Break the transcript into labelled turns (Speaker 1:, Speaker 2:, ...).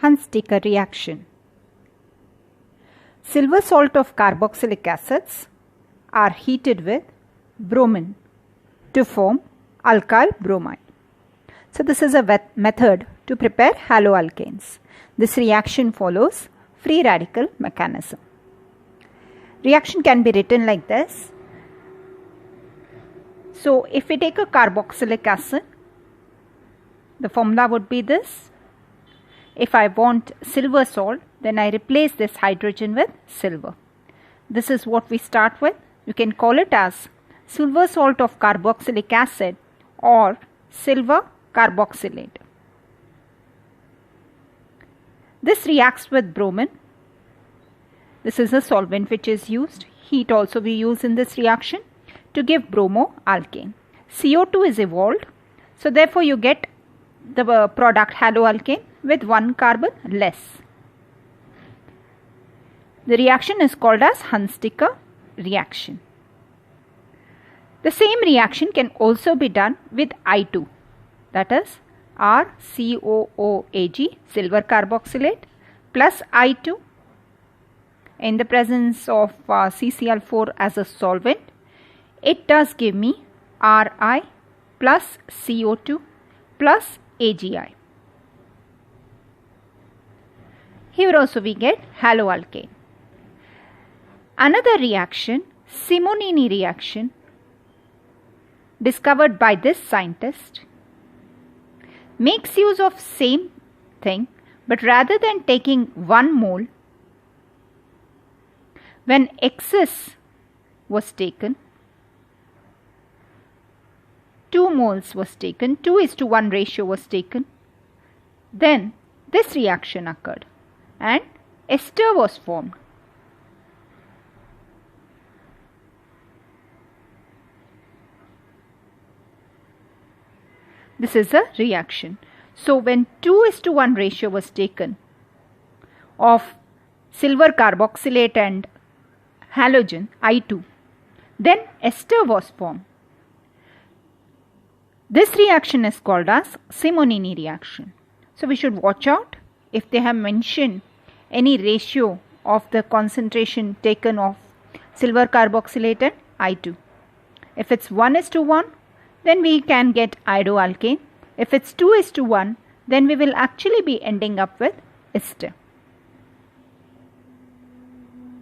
Speaker 1: Hunsdeicker reaction. Silver salt of carboxylic acids are heated with bromine to form alkyl bromide. So this is a method to prepare haloalkanes. This reaction follows free radical mechanism. Reaction can be written like this. So if we take a carboxylic acid, the formula would be this. If I want silver salt, then I replace this hydrogen with silver. This is what we start with. You can call it as silver salt of carboxylic acid or silver carboxylate. This reacts with bromine. This is a solvent which is used. Heat also we use in this reaction to give bromoalkane. CO2 is evolved. So therefore you get the product haloalkane with one carbon less. The reaction is called as Hunsdeicker reaction. The same reaction can also be done with I2, that is RCOOAg, silver carboxylate, plus I2 in the presence of CCl4 as a solvent. It does give me Ri plus CO2 plus AgI. Here also we get haloalkane. Another reaction, Simonini reaction, discovered by this scientist, makes use of same thing, but rather than taking 1 mole, when excess was taken, 2 moles was taken, 2:1 ratio was taken, then this reaction occurred and ester was formed. This is a reaction. So when 2:1 ratio was taken of silver carboxylate and halogen I2, then ester was formed. This reaction is called as Simonini reaction. So we should watch out if they have mentioned any ratio of the concentration taken of silver carboxylate and I2. If it's 1:1, then we can get iodoalkane. If it's 2:1, then we will actually be ending up with ester.